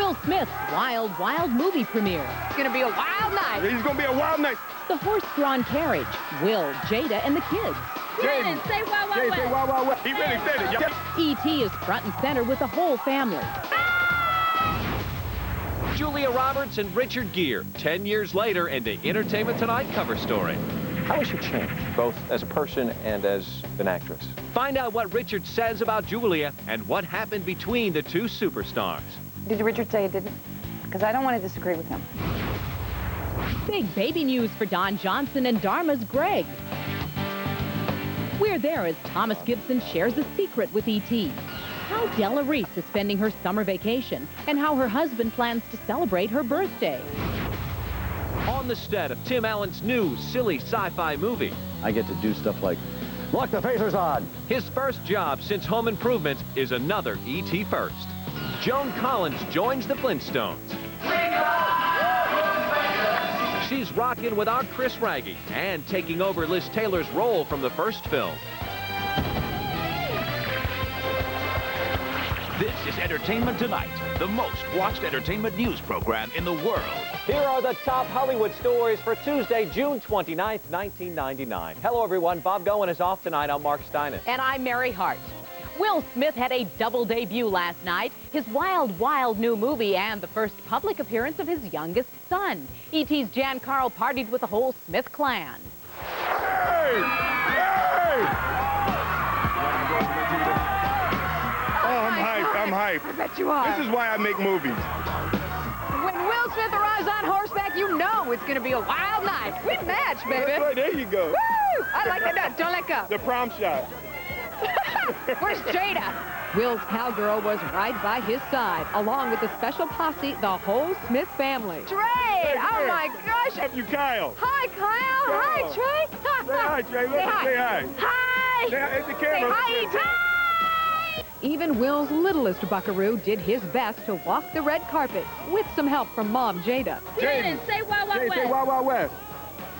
Will Smith's Wild Wild movie premiere. It's going to be a wild night. It's going to be a wild night. The horse-drawn carriage, Will, Jada, and the kids. Jaden, say Wild Wild West. Say Wild Wild West. He really said it. E.T. is front and center with the whole family. Julia Roberts and Richard Gere, 10 years later, and the Entertainment Tonight cover story. How has she changed, both as a person and as an actress? Find out what Richard says about Julia and what happened between the two superstars. Did Richard say it didn't? Because I don't want to disagree with him. Big baby news for Don Johnson and Dharma's Greg. We're there as Thomas Gibson shares a secret with E.T. How Della Reese is spending her summer vacation and how her husband plans to celebrate her birthday. On the set of Tim Allen's new silly sci-fi movie. I get to do stuff like, look, the phaser's on. His first job since Home Improvement is another E.T. first. Joan Collins joins the Flintstones. She's rocking with our Chris Raggy and taking over Liz Taylor's role from the first film. This is Entertainment Tonight, the most watched entertainment news program in the world. Here are the top Hollywood stories for Tuesday, June 29th, 1999. Hello, everyone. Bob Goen is off tonight. I'm Mark Steinen. And I'm Mary Hart. Will Smith had a double debut last night, his Wild Wild new movie and the first public appearance of his youngest son. E.T.'s Jan Carl partied with the whole Smith clan. Hey! Hey! Oh, I'm hyped. I'm hyped. I bet you are. This is why I make movies. When Will Smith arrives on horseback, you know it's going to be a wild night. Good match, baby. That's right. There you go. Woo! I like that. No, don't let go. The prom shot. Where's Jada? Will's cowgirl was right by his side, along with the special posse, the whole Smith family. Trey! Oh, my gosh. Up you, Kyle. Hi, Kyle. Hi, Trey. Say hi, Trey. Look, Say hi. say hi. Hi. Say hi at the camera. Say hi, E.T. Even Will's littlest buckaroo did his best to walk the red carpet with some help from Mom Jada. Jaden, say Wild Wild West. Say Wild Wild West.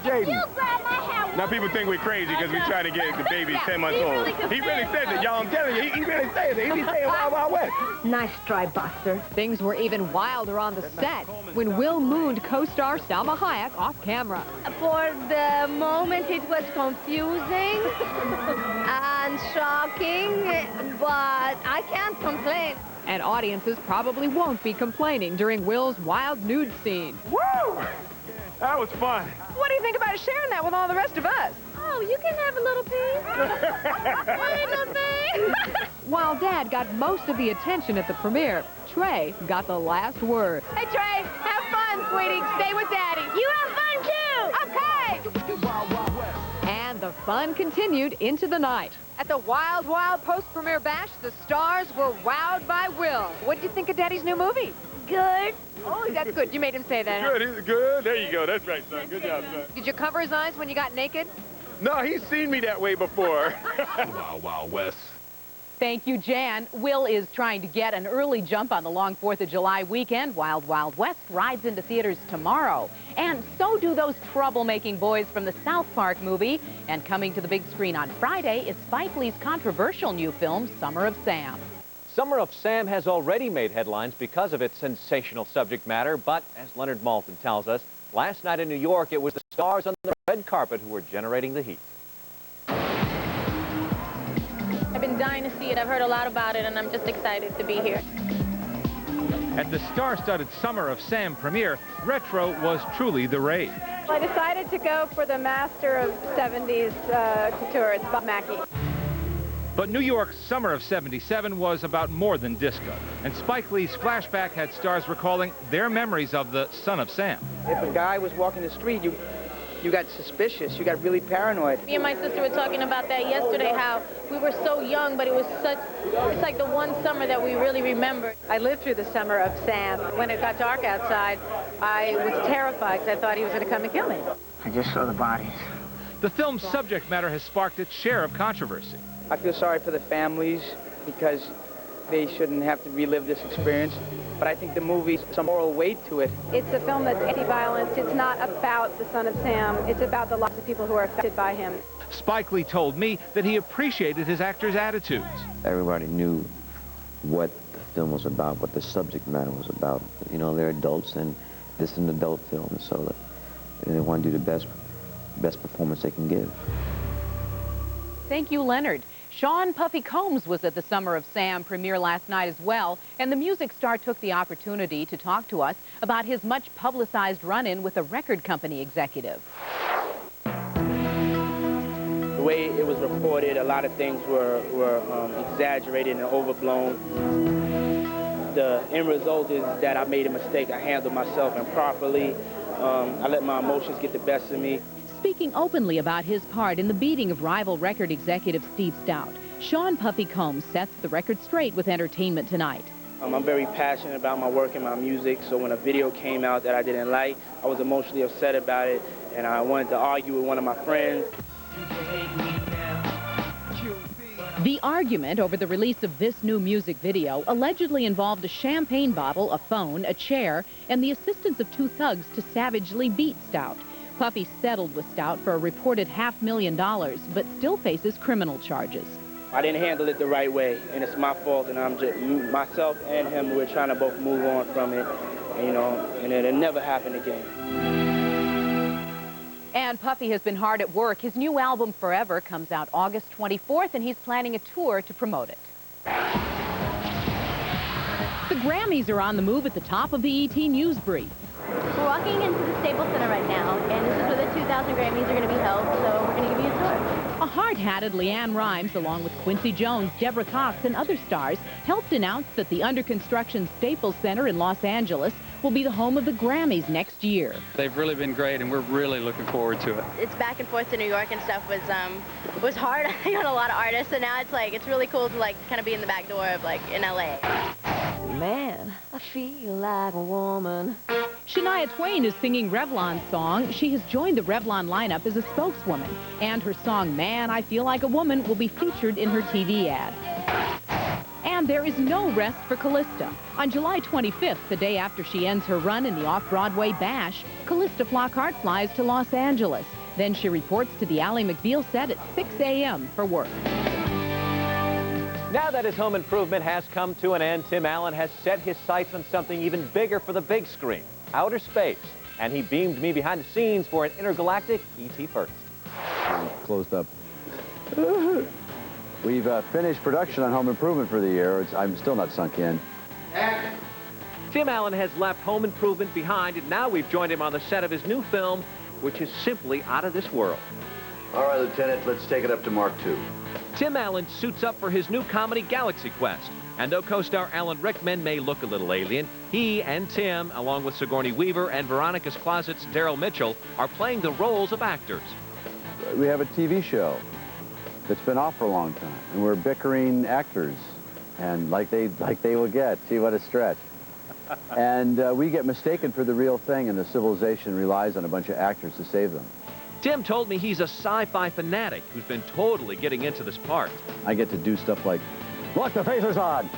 Jaden. You grab my hat. Now people think we're crazy because we try to get the baby 10 months old. He really said it, y'all. I'm telling you, he really said it. He be saying Wild Wild West. Nice try, Buster. Things were even wilder on the set when Will mooned co-star Salma Hayek off camera. For the moment, it was confusing and shocking, but I can't complain. And audiences probably won't be complaining during Will's wild nude scene. Woo! That was fun. What do you think about sharing that with all the rest of us? Oh, you can have a little piece. Little thing. While Dad got most of the attention at the premiere, Trey got the last word. Hey, Trey, have fun, sweetie. Stay with Daddy. You have fun, too. Okay. And the fun continued into the night. At the Wild Wild post-premiere bash, the stars were wowed by Will. What did you think of Daddy's new movie? Good. Oh, that's good. You made him say that. huh? Good, he's good. There you go. That's right, son. Good job, son. Did you cover his eyes when you got naked? No, he's seen me that way before. Wild Wild West. Thank you, Jan. Will is trying to get an early jump on the long 4th of July weekend. Wild Wild West rides into theaters tomorrow. And so do those troublemaking boys from the South Park movie. And coming to the big screen on Friday is Spike Lee's controversial new film, Summer of Sam. Summer of Sam has already made headlines because of its sensational subject matter, but as Leonard Maltin tells us, last night in New York, it was the stars on the red carpet who were generating the heat. I've been dying to see it. I've heard a lot about it, and I'm just excited to be here. At the star-studded Summer of Sam premiere, retro was truly the rage. I decided to go for the master of 70s couture. It's Bob Mackie. But New York's Summer of '77 was about more than disco, and Spike Lee's flashback had stars recalling their memories of the Son of Sam. If a guy was walking the street, you got suspicious, you got really paranoid. Me and my sister were talking about that yesterday, how we were so young, but it's like the one summer that we really remember. I lived through the Summer of Sam. When it got dark outside, I was terrified because I thought he was going to come and kill me. I just saw the bodies. The film's subject matter has sparked its share of controversy. I feel sorry for the families because they shouldn't have to relive this experience. But I think the movie's some moral weight to it. It's a film that's anti-violence. It's not about the Son of Sam. It's about the lives of people who are affected by him. Spike Lee told me that he appreciated his actors' attitudes. Everybody knew what the film was about, what the subject matter was about. You know, they're adults, and this is an adult film, so they want to do the best performance they can give. Thank you, Leonard. Sean Puffy Combs was at the Summer of Sam premiere last night as well, and the music star took the opportunity to talk to us about his much publicized run-in with a record company executive. The way it was reported, a lot of things were exaggerated and overblown. The end result is that I made a mistake. I handled myself improperly. I let my emotions get the best of me. Speaking openly about his part in the beating of rival record executive Steve Stout, Sean Puffy Combs sets the record straight with Entertainment Tonight. I'm very passionate about my work and my music, so when a video came out that I didn't like, I was emotionally upset about it, and I wanted to argue with one of my friends. The argument over the release of this new music video allegedly involved a champagne bottle, a phone, a chair, and the assistance of two thugs to savagely beat Stout. Puffy settled with Stout for a reported $500,000, but still faces criminal charges. I didn't handle it the right way, and it's my fault, and I'm just, myself and him, we're trying to both move on from it, you know, and it'll never happen again. And Puffy has been hard at work. His new album, Forever, comes out August 24th, and he's planning a tour to promote it. The Grammys are on the move at the top of the ET News Brief. We're walking into the Staples Center right now, and this is where the 2000 Grammys are going to be held, so we're going to give you a tour. A hard-hatted Leanne Rimes, along with Quincy Jones, Deborah Cox, and other stars, helped announce that the under-construction Staples Center in Los Angeles will be the home of the Grammys next year. They've really been great, and we're really looking forward to it. It's back and forth to New York and stuff was hard on a lot of artists, and now it's really cool to kind of be in the back door of in LA. Man, I feel like a woman. Shania Twain is singing Revlon's song. She has joined the Revlon lineup as a spokeswoman, and her song, Man, I Feel Like a Woman, will be featured in her TV ad. And there is no rest for Callista. On July 25th, the day after she ends her run in the off-Broadway Bash, Callista Flockhart flies to Los Angeles. Then she reports to the Ally McBeal set at 6 a.m. for work. Now that his home improvement has come to an end, Tim Allen has set his sights on something even bigger for the big screen, outer space. And he beamed me behind the scenes for an intergalactic ET first. Closed up. We've finished production on Home Improvement for the year. I'm still not sunk in. Tim Allen has left Home Improvement behind, and now we've joined him on the set of his new film, which is simply out of this world. All right, Lieutenant, let's take it up to Mark II. Tim Allen suits up for his new comedy Galaxy Quest. And though co-star Alan Rickman may look a little alien, he and Tim, along with Sigourney Weaver and Veronica's Closet's Daryl Mitchell, are playing the roles of actors. We have a TV show that's been off for a long time, and we're bickering actors, and like they will get. See what a stretch. And we get mistaken for the real thing, and the civilization relies on a bunch of actors to save them. Tim told me he's a sci-fi fanatic who's been totally getting into this part. I get to do stuff like, look, the phaser's on!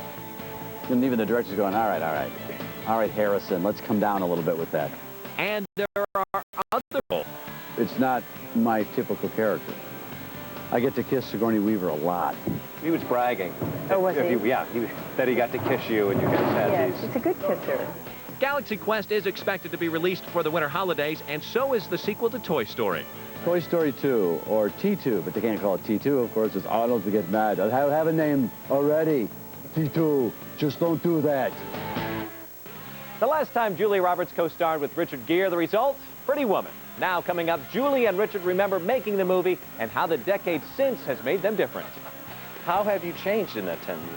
And even the director's going, all right, Harrison, let's come down a little bit with that. And there are other roles. It's not my typical character. I get to kiss Sigourney Weaver a lot. He was bragging. Oh, was he? Yeah, that he got to kiss you and you guys had these. It's a good kisser. Galaxy Quest is expected to be released for the winter holidays, and so is the sequel to Toy Story. Toy Story 2, or T2, but they can't call it T2, of course, it's Arnold to get mad. I have a name already. T2, just don't do that. The last time Julia Roberts co-starred with Richard Gere, the result? Pretty Woman. Now coming up, Julie and Richard remember making the movie and how the decade since has made them different. How have you changed in that 10 years?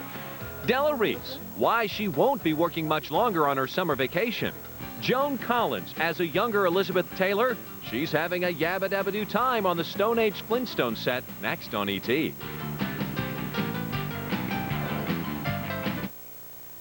Della Reese, why she won't be working much longer on her summer vacation. Joan Collins, as a younger Elizabeth Taylor, she's having a yabba-dabba-doo time on the Stone Age Flintstone set, next on ET.